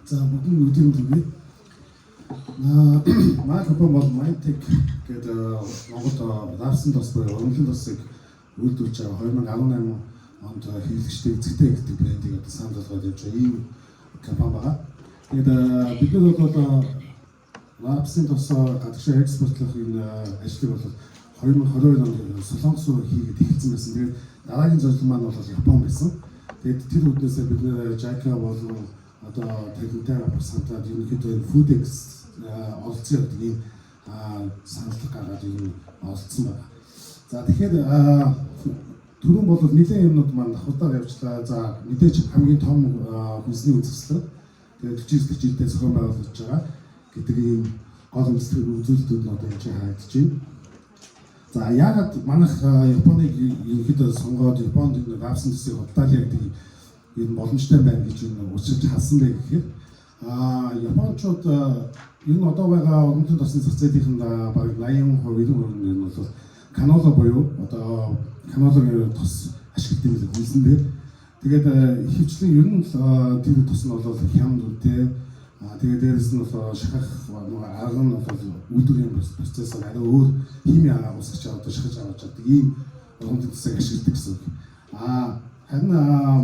За бүгд өдрийн төргий. Манай компани бол Mindtech гэдэг Монгол Ларсан тос буюу урлагийн тосыг үйлдвэрлэж байгаа 2018 онд хэрэглэгчтэй эзэгтэй гэдэг брендийг одоо санал болгоод явж байгаа ийм компани байгаа. Тэгээд бид нар бол Ларсан тос гадагшаа экспортлох энэ ажлыг бол 2022 онд Солонгос руу хийгээд эхэлсэн байсан. Тэгээд дараагийн зорилго маань бол Япон байсан. Тэгээд тэр үднээсээ бид нэр JICA болон одоо техниктэй апсантад ерөнхийдөө FoodX олцсон гэдэг ийм санал гаргаад ийм олцсон байна. За тэгэхээр түрүүн бол нэлээд юмнууд маань давхардаар явчлаа. За мэдээж хамгийн том хүнсний үзэсгэлэн тэгээд 49 жилдээ зохион байгуулж байгаа гэдэг ийм гол үзүүлэлтүүд нь одоо энэ хаагдж байна. За яагаад манайх Японыг ерөнхийдөө сонгоод Японд энэ Ларсан төсийг худалдаалъя гэдэг энэ боломжтой байна гэж энэ өсөж хасан бэ гэхээр Япончууд энэ одоо байгаа урлагийн тосны зах зээлийн бараг 80% 90% нь бол канола буюу одоо канолагийн тос ашигладаг юм л хэлсэн дээ. Тэгээд ихэвчлэн ер нь тэр тос нь бол хямд үнэтэй. Тэгээд дээрэс нь бол шахах арга нь бол үйлдвэрийн процессор арай өөр хими усгч одоо шахаж авч чаддаг ийм урлагийн тосыг ашигладаг гэсэн үг. Харин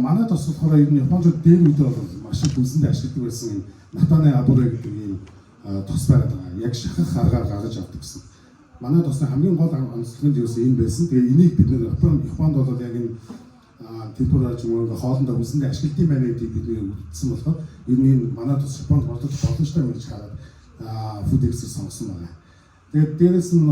манай тос болохоор ер нь Японууд дээр үедээ бол маш их хүнсэндээ ашигладаг байсан натаны абуре гэдэг ийм тос байдаг. Яг шахах аргаар гаргаж авдаг гэсэн. Манай тосны хамгийн гол онцлог нь юусэн энэ байсан. Тэгээ энийг бид нэр Японд бол яг энэ температур ч юм уу хоолндоо хүнсэндээ ашигладаг байна гэдгийг бид үзсэн болохоор ер нь энэ манай тос Японд бодож боломжтой гэж хараад FoodX-ийг сонгосон байна. Тэгээд дээрэс нь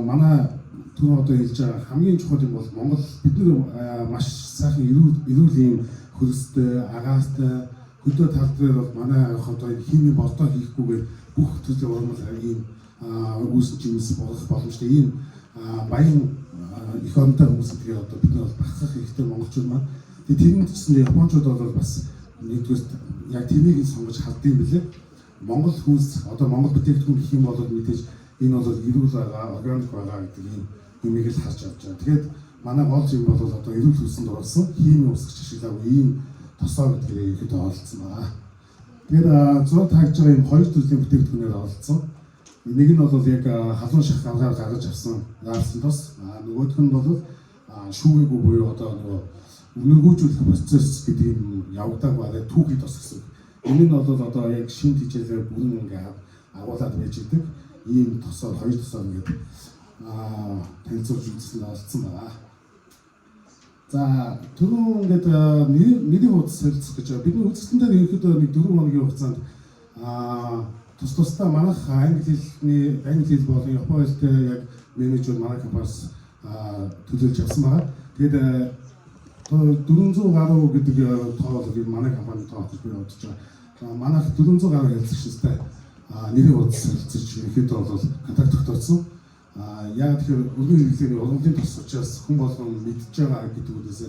манай түрүү одоо хэлж байгаа хамгийн чухал юм бол Монгол бид нар маш сайхан эрүүл ийм хөрстэй, агаартай, хөдөө тал дээр бол манай одоо хими болдоо хийхгүйгээр бүх төрлийн урмал ийм үүсэж юмс болох боломжтой ийм баян их оронтой хүмүүс тэгээ одоо бид нар багсах хэрэгтэй монголчууд маань. Тэгээд тэрний төсөнд Япончууд бол бас нэгдүгээр яг тэрнийг сонгож хардсан билээ. Монгол хүнс одоо Монгол бүтээгдэхүүн гэх юм бол мэдээж энэ бол эрүүл байгаа, органик байгаа гэдэг ийм юмыг л харж авч байгаа. Тэгээд манай гол юм бол одоо эрүүл хүнсэнд орсон хими усгч ашиглаагүй ийм тосоо гэдгийг ихэд олцсон байна. Тэгээд зураг тааж байгаа юм хоёр төрлийн бүтээгдэхүүнээр олцсон. Нэг нь бол яг халуун шах гаргаар гаргаж авсан Ларсан тос. Нөгөөх нь бол шүүгээгүй буюу одоо нөгөө үнэргүүжүүлэх процесс гэдэг юм явагдааг барай түүхий тос гэсэн. Энэ нь бол одоо яг шин хичээлээр бүрэн ингээд агуулад байж идэг. Ийм тосоор хоёр тосоор ингээд танилцуулж үзсэн олцсон байна. За түрүүн ингээд нэрийн хуудас солилцох гэж байгаа. Бидний үзэсгэлэнтэй ерөнхийдөө нэг 4 хоногийн хугацаанд тусдаа манайх англи хэл болон япон хэлтэй яг менежер манай компаниас төлөөлж авсан байгаа. Тэгээд 400 гаруй гэдэг тоо бол манай компани тоо гэж би бодож байгаа. Манайх 400 гаруй хэлцэгчтэй нэрийн хуудас солилцож ерөнхийдөө бол контакт тогтоосон. Яг тэгэхээр өргөн хэрэглээний урлагийн тос учраас хүн болгон мэдж байгаа гэдэг үгээс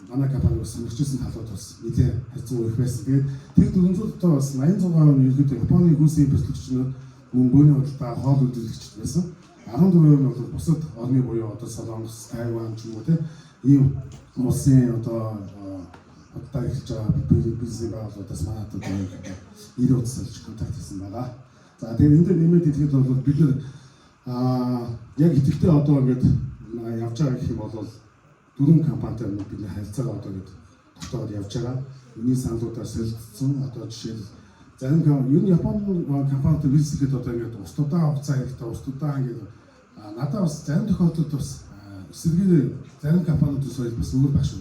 манай компани бас сонирхчихсан талууд бас нэлээд хайцсан их байсан. Тэгээд тэр 400-тай бас 86% нь ерөнхийдөө Японы хүнсний импортлогчнууд мөн бөөний худалдаа хоол үйлдвэрлэгчд байсан. 14% нь бол бусад орны буюу одоо Солонгос, Тайван ч юм уу тийм ийм улсын одоо худалдаа эхэлж байгаа бизнес байгууллагаас манайд одоо нэр утсалж контакт хийсэн байгаа. За тэгээд энэ дээр нэмээд хэлэхэд бол бид нар яг идэвхтэй одоо ингээд явж байгаа гэх юм бол 4 компанитай бид нэ харилцаагаа одоо ингэ тогтооод явж байгаа. Үүний саналуудаар солилцсон. Одоо жишээл зарим ер нь Японы компанитай бизнес гэдэг одоо ингэ устдаа хугацаа хэрэгтэй, устдаа ингэ надад бас зарим тохиолдолд бас эсэргээр зарим компаниудаас бас өөр баг шүү.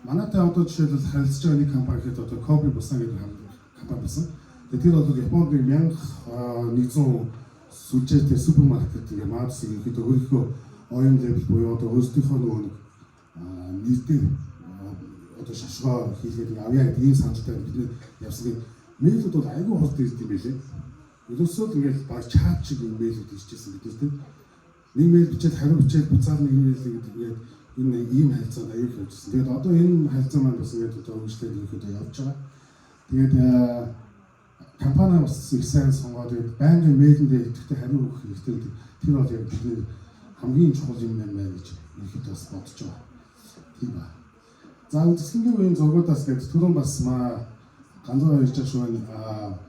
Манайтай одоо жишээлбэл харилцаж байгаа нэг компани хэд одоо Kobe Busan гэдэг компани байсан. Тэгэхээр бол Японд 1100 сүлжээтэй супермаркет ингээ маадс ихэд өөрийнхөө оюун лейбл буюу одоо өөрсдийнхөө нөгөө нийтээр одоо шашгоо хийлгээд авъя гэдэг ийм саналтай бид явсан. Мэйлүүд бол айгүй хурд ирд юм байлээ. Ерөөсөө л ингээл баг чат шиг юм мэйлүүд ирчихсэн бидээс тийм. Нэг мэйл бичээд хариу бичээд буцаад нэг мэйл гэдэг энэ ийм харилцаанд аюул явуулсан. Тэгээд одоо энэ харилцаа маань бас ингээд одоо өөрчлөлт ирэхэд явж байгаа. Тэгээд компани бас их сайн сонгоод байнгын мэйлэндээ идэвхтэй хариу өгөх хэрэгтэй. Тэр бол яг бидний хамгийн чухал юм байна гэж ихэд бас бодож байгаа. Тийм ба. За үзэсгэлэнгийн үеийн зургуудаас гээд түрүүн бас ганцхан ярьж байгаа шүү байна.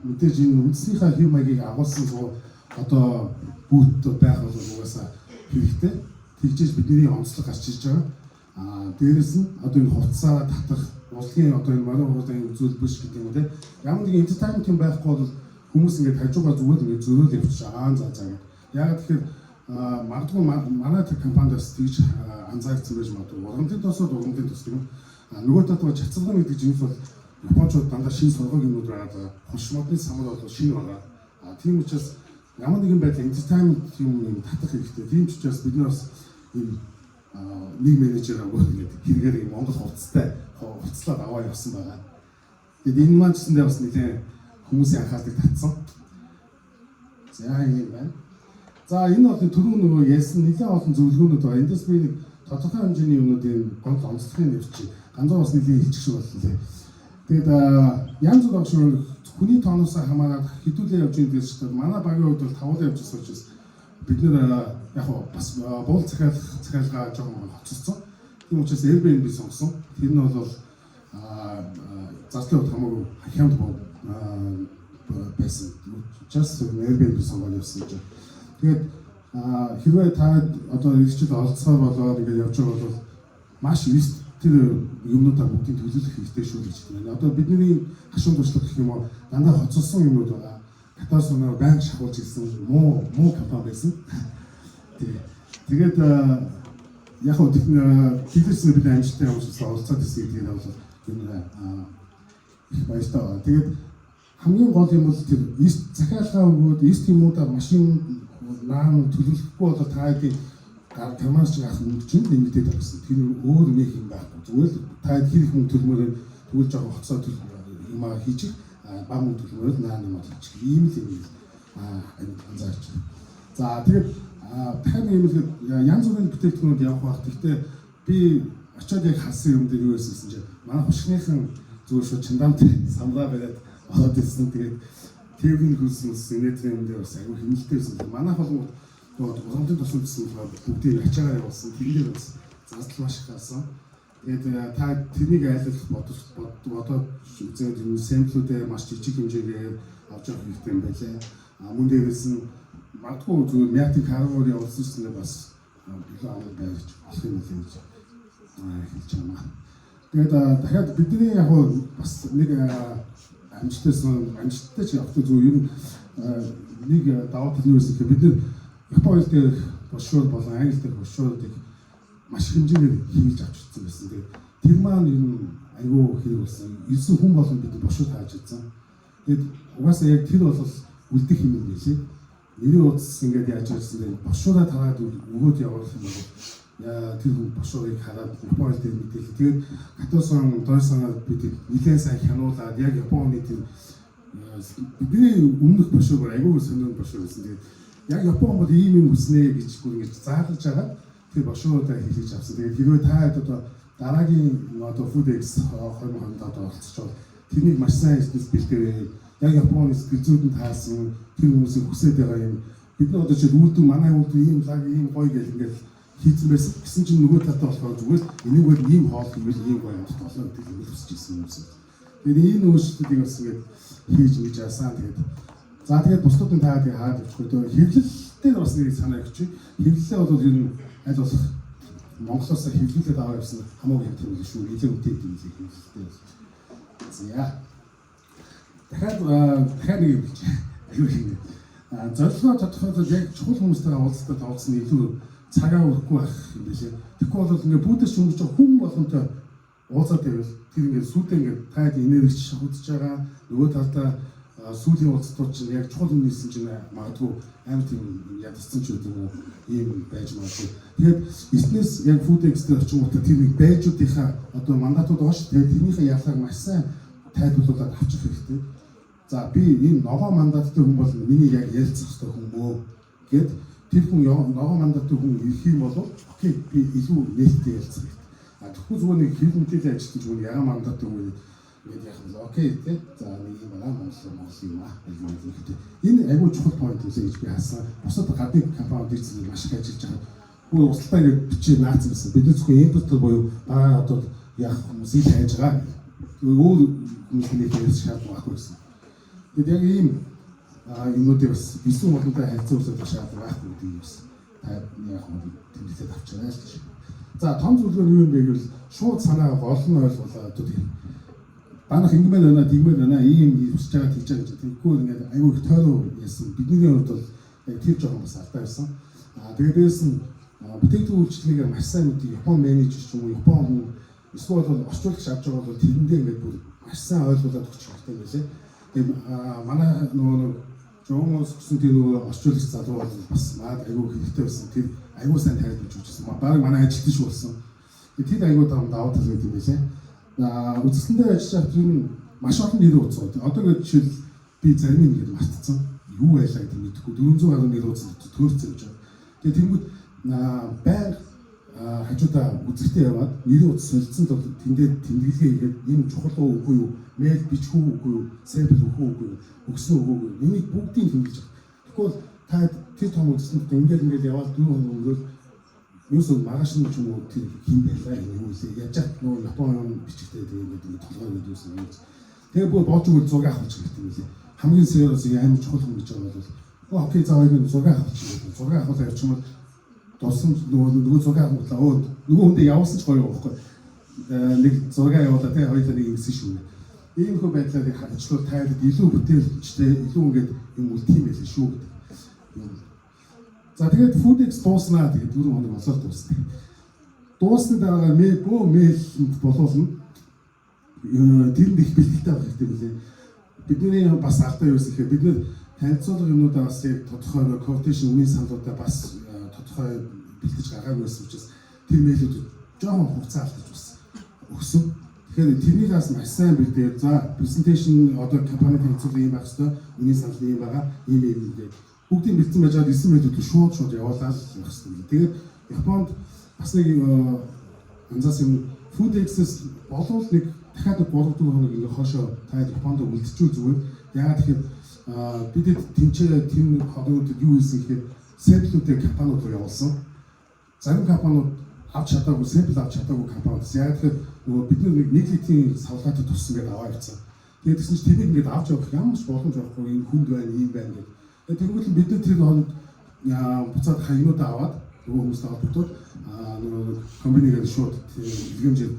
Мэдээж энэ үндэснийхээ хэв маягийг агуулсан суу одоо бүүт байх бол угаасаа хэрэгтэй. Тэгжээж бидний онцлог гарч ирж байгаа. Дээрээс нь одоо энэ хувцас татах, урлагийн одоо энэ морин хурлын үзүүл биш гэдэг юм үү те. Ямар нэгэн entertainment юм байхгүй бол хүмүүс ингээд хажуугаа зүгээр ингээд зөрөөл явчих аа за гэдэг. Яг тэгэхээр магадгүй манай компаниас тэгж анзаарсан байж магадгүй. Ургамлын тосод ургамлын тос юм. Нөгөө талд чацалган гэдэг жинс бол Японууд дандаа шинэ сургуулийн юмуд байгаа. Хошь модны самар бол шинэ байгаа. Тийм учраас ямар нэгэн байдлаар entertainment юм татах хэрэгтэй. Тийм ч учраас бид нар бас ийм нэг менежер авах гэдэг хэрэгээр ийм Монгол хувцлаад аваа явсан байгаа. Тэгээд энэ маань ч гэсэндээ бас нэлээд хүмүүсийн анхаарлыг татсан. За ийм байна. За энэ бол түрүүн нөгөө ярьсан нэлээд олон зөвлөгөөнүүд байгаа. Эндээс би нэг тодорхой хэмжээний юмнуудын гол онцлогийг нэвчиж ганцхан бас нэлээд хэлчих шиг боллоо. Тэгээд янз бүр багш хүний тооноос хамаарат хэдүүлээ явж байгаа гэж байна. Манай багийн хувьд бол тавлаа явж байгаа учраас бид нэр яг бас буул захиалгаа жоохон хоцорсон. Тийм учраас Airbnb сонгосон. Тэр нь бол зардлын хувьд хамаагүй хямд байсан. Just Airbnb сонгоод явсан гэж. Тэгээд хэрвээ та одоо иргэжид олцсоор болоод ингээд явж байгаа бол маш лист тэр юмнуудаа бүгдийг төлөвлөх хэрэгтэй шүү гэж байна. Одоо бидний хашуун туршлага гэх юм уу дандаа хоцолсон юмнууд байгаа. Катар сунаар банк шахуулж ирсэн муу компани байсан. Тэгээд яг хөө техникийн бид амжилттай явуулсан олцоод ирсэн гэдгийг бол энэ их баяртай. Тэгээд хамгийн гол юм бол тэр эст захиалгаа өгөөд эст юмудаа машин наан төлөвлөхгүй бол та хэдийн гамаас ч ах мөнгө чинь нэмэгдээд байсан. Тэр өөр нэг юм байхгүй. Зүгээр л та хэд хэрэг мөнгө төлмөрөөр тэгвэл жоохон хоцоо юм хийчих баг мөнгө төлмөрөөр наа юм хийчих. Ийм л юм анзаарч байна. За тэгээд дахин нэмэлгээд янз бүрийн бүтээгдэхүүнүүд явах байх. Гэхдээ би очиод яг харсан юм дээр юу байсан чинь манай хушгийнхын зүгээр шууд чандамтай самраа бариад ороод ирсэн. Тэгээд TV-ийн хөлсөнс инээдрийн юм дээр бас аюу хэмнэлтэй байсан. Манайх бол ургамлын тосод гэсэн бүгдийг ачаагаар явуулсан. Тэр бас зардал маш их гарсан. Тэгээд та тэрнийг айлуулах бодоод үзээд энэ сэмплүүдээ маш жижиг хэмжээгээр авч явах хэрэгтэй юм байлаа. Мөн дээрээс нь магадгүй зүгээр мятик харгуур явуулсан чинь бас илүү амар байж болох юм л гэж хэлж байна. Тэгээд дахиад бидний яг бас нэг амжилттай ч явах зүйл ер нь нэг даваа төлөвлөсөн гэхэд бид нар Японы дээр бошуур болон англи дээр бошуурыг маш хэмжээгээр хийж авч ирсэн байсан. Тэгээд тэр маань ер нь айгүй хэрэг болсон. 9 хүн болон бид бошуур тааж ирсэн. Тэгээд угаасаа яг тэр бол үлдэх юм юм билээ. Нэрийн утас ингээд яаж ирсэн дээр бошуураа тараад өгөөд явуулах юм бол тэр хүн бошуурыг хараад Японы дээр мэдээлээ. Тэгээд Катосон дойсоноо бид нэлээд сайн хянуулаад яг Японы тэр бидний өмнөх бошуур айгүй сонирхол бошуур байсан. Тэгээд яг Япон бол ийм юм хүснэ гэж бүр ингэж заалж байгаа. Тэр бошууруудаа хэлж авсан. Тэгээд хэрвээ та одоо дараагийн одоо Food X 2020-д оролцож тэрнийг маш сайн эзнес бэлтгэрээ. Яг Японы сэтгэлзүйдэнд таасан тэр хүмүүсийг хүсэж байгаа юм. Бид нар одоо ч үүдэн манай үүдэн ийм лаг ийм гоё гэл ингээд хийцэн байсан. Гэсэн чинь нөгөө талдаа болохоор зүгээр энийг бол ийм хоол хийвэл ийм гоё амт толоо гэдэг юм хүсэж ирсэн юм шиг. Тэгээд энэ өөрчлөлтийг бас ингээд хийж мэж яасан. Тэгээд бусдын таадаг хаад өгчгүй. Хэвлэлтэй бас нэг санаа өгч. Хэвлэлээ бол ер нь аль болох Монголоос хэвлүүлээд аваа явсан хамаагүй юм тийм шүү. Нэлээд үтээд юм шиг хэвлэлтэй. За. Дахиад нэг юм хэлж. Аюу хийнэ. Зорилгоо тодорхойлоод яг чухал хүмүүстэйгээ уулзалтад тоглосон илүү цагаа өрөхгүй байх юм билээ. Тэгэхгүй бол ингээд бүдэж өнгөж хүн болгонтой уулзаад байвал тэр ингээд сүйдээ ингээд таад энерги шахагдж байгаа. Нөгөө талдаа сүүлийн уулзалтууд чинь яг чухал юм нийсэн чинь магадгүй амар тийм ядсан ч үгүй юм ийм байж магадгүй. Тэгээд бизнес яг Food X-тэй очингуудаа тэр нэг байжуудынхаа одоо мандатууд байгаа шүү. Тэгээд тэрнийхээ ялгааг маш сайн тайлбарлуулад авчих хэрэгтэй. За би энэ ногоо мандаттай хүн бол миний яг ярилцах хэрэгтэй хүн мөө гэд тэр хүн ногоо мандаттай хүн ирэх юм бол окей би илүү нээлттэй ярилцах хэрэгтэй. Тэгэхгүй зүгээр нэг хэрэг мэдээлэл ажилтнаж хүн яга мандаттай хүн ингээд яах вэ? Окей тий. За нэг юм байна Монгол юм аа. Энэ айгүй чухал point үсэ гэж би хаасан. Бусад гадны компаниуд ирсэн маш их ажиллаж байгаа. Хөө устдаа ингээд бичиж наацсан байсан. Бид зөвхөн импортер буюу одоо яах хүмүүсийг хайж байгаа. өөр хүмүүсийн хэлээс шаардлага байхгүй байсан. Тэгэд яг ийм юмнуудыг бас бисүү болонтой харьцуулах шаардлага байхгүй гэдэг юм бас та яг тэмдэглээд авч байгаа л гэж. За том зөвлөгөө юу юм бэ гэвэл шууд санаа гол нь ойлгуулаад тийм банах ингэмээр байна, тэгмээр байна, ийм хүсэж байгаа тийж байгаа гэж. Тэгэхгүй ингээд аюу их тойроо яасан. Бидний хувьд бол яг тэр жоохон бас алдаа байсан. Тэгээд дээрээс нь бүтээгдэхүүн үйлчлэгээ маш сайн мэдээ Япон менежер ч юм уу Япон хүн эсвэл бол орчуулагч авч байгаа бол тэрэндээ ингээд бүр маш сайн ойлгуулад өгч хэрэгтэй байлээ. Тэгээд манай нөгөө Жомос гэсэн тэр нөгөө орчуулагч залуу бол бас маад аюу хэрэгтэй байсан. Тэр аюу сайн тайлбарж өгсөн. Бараг манай ажилтнч шүү болсон. Тэр аюу даваа тал гэдэг юм байлээ. Үзэсгэлэнтэй ажиллаж тэр нь маш олон нэр ууцсан. Одоо ингээд жишээл би зарим нь ингээд мартцсан. Юу байлаа гэдэг мэдэхгүй 400 гаруй нэр ууцсан төөрцөн гэж байна. Тэгээд тэнгууд байр хажуудаа үзэгтэй яваад нэр ууц солилцсон бол тэндээ тэмдэглэгээ хийгээд энэ чухал уу үгүй юу, мэйл бичих үү үгүй юу, сампл өгөх үү үгүй юу, өгсөн үү үгүй юу, энийг бүгдийг тэмдэглэж байгаа. Тэгвэл та тэр том үзэсгэлэнт ингээд яваад 4 хоног өнгөрөөл юусэн маргааш нь ч юм уу тэр хин байлаа юм үлээ. Яаж ч нөгөө Япон бичгтэй тэгээд толгой өгдөөсөн юм. Тэгээ бүр боож өгөх зураг авах хэрэгтэй юм лээ. Хамгийн serious амар чухал юм гэж байгаа бол окей заавал нэг зураг авах хэрэгтэй. Зураг авах явчихмал дурсан нөгөө зураг авахлаа нөгөө хүндээ явуулсан ч гоё байхгүй. Нэг зураг явуулаа тэгээ хоёулаа нэг ингэсэн шүү. Иймэрхүү байдлаар ажиллах тайлд илүү бүтээлчтэй илүү ингээд юм үлдэх юм байлээ шүү гэдэг. За тэгээд FoodX дууснаа тэгээд 4 хоног болоод дуусна. Дуусны дараа мэйл болуулна. Тэрэнд их бэлтгэлтэй байх хэрэгтэй билээ. Бидний бас алдаа юу гэхээр бид нэр танилцуулга юмнуудаа бас яг тодорхой quotation үнийн саналуудаа бас тодорхой бэлтэж гаргаагүй байсан учраас тэр мэйлүүд жоохон хугацаа алдаж бас өгсөн. Тэгэхээр тэрнийг бас маш сайн бэлдээ. За presentation одоо компани танилцуулга юм байх хэвээр үнийн санал юм байгаа. Ийм гэдэг бүгдийг бэлдсэн байж байгаа 9 мэйлүүд шууд явуулаад байх хэвээр. Тэгээд Японд бас нэг анзаас юм FoodX-с болов нэг дахиад 3-4 хоног ингээ хоошоо та Японд үлдчихвэл зүгээр. Яагаад тэгэхээр бидэд тэнцээ тийм хоногудад юу хийсэн гэхээр сэмплүүдээ компаниуд руу явуулсан. Зарим компаниуд авч чадаагүй, сэмпл авч чадаагүй компаниуд. Яагаад тэгэхээр нөгөө бид нэг литийн савлгаатад туссан гэдэг аваа явцсан. Тэгээд тэгсэн чинь тэнийг ингээ авч явах ямар ч боломж байхгүй. Энэ хүнд байна, ийм байна гэдэг. Тэгвэл бид тэр хоног буцаад хаягнуудаа аваад нөгөө хүмүүстэй холбогдоод нөгөө компанигээр шууд илгээмжээр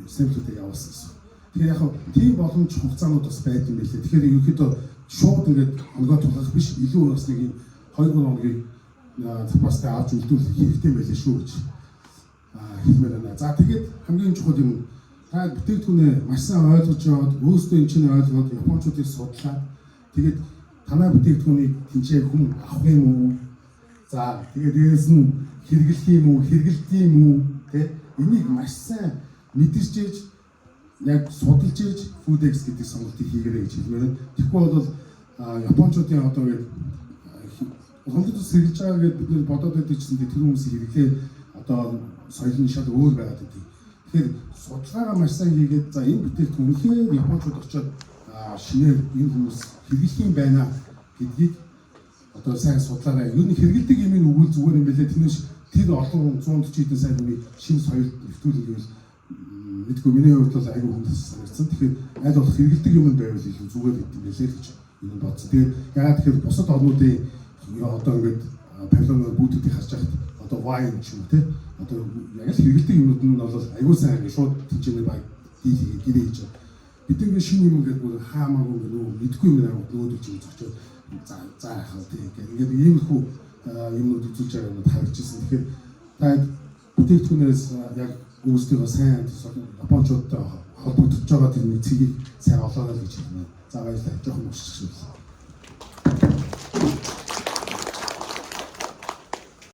сэмплүүдээ явуулсан гэсэн. Тэгэхээр яг тийм боломж хугацаанууд бас байдаг юм билээ. Тэгэхээр ерөнхийдөө шууд ингээд хоногоо тулгах биш, илүү бас нэг 2-3 хоногийг запастай авч үлдүүлэх хэрэгтэй байлээ шүү гэж хэлмээр байна. За тэгээд хамгийн чухал юм та бүтээгдэхүүнээ маш сайн ойлгож яваад өөрсдөө энэ чинь ойлгоод японочдыг судлаад тэгээд танай бүтээгдэхүүнийг тэнцээ хүн авах юм уу? За тэгээд дээрээс нь хэрэглэх юм уу, хэрэглэдэг юм уу тэ энийг маш сайн мэдэрч ийж яг судалж ийж FoodX гэдэг сонголтыг хийгээрэй гэж хэлмээр. Тэгэхгүй бол японочдын одоо ингээд хоногд сэргэлж байгаа гэдээ бид нэр бодоод байдаг гэсэн тэр хүмүүсийн хэрэглээ одоо соёл нь шал өөр байгаад байдаг. Тэгэхээр судалгаагаа маш сайн хийгээд за энэ бүтээгдэхүүн үнэхээр японочд очиод шинээр энэ хүмүүс хэрэглэх юм байна гэдгийг одоо сайн судлаарай. Юу нэг хэрэгэлдэг юм ин үгүй зүгээр юм бэлээ. Тэр олон 140 хэдэн сая хүний шинэ соёл нэвтрүүлэх гэвэл мэдгүй миний хувьд бол аюул хүнд санагдсан. Тэгэхээр аль болох хэрэгэлдэг юм байвал илүү зүгээр гэдэг юм байлээ гэж энэ бодсон. Тэгээд ягаад тэгэхээр бусад орнуудын одоо ингээд павильон бүүтүүдийг харж байхад одоо wine ч юм те одоо яг л хэрэгэлдэг юмнууд нь бол аюул сайн ингээд шууд тэнцэнэ баг гэрээ хийж байгаа. Бид ингээд шинэ юм ингээд бүр хаамаагүй нөгөө мэдгүй юм аа нөгөөдөг чинь зочоод за яхаа тийм ингээд иймэрхүү юмнууд үзүүлж байгаа юмуд харагдаж ирсэн. Тэгэхээр та бүтээгдэхүүнээс яг өөрсдөө сайн японочдтой холбогдож байгаа тэр нэг цэгийг сайн олоорой гэж хэлнэ. За баярлалаа. Жохон ушчих шүү.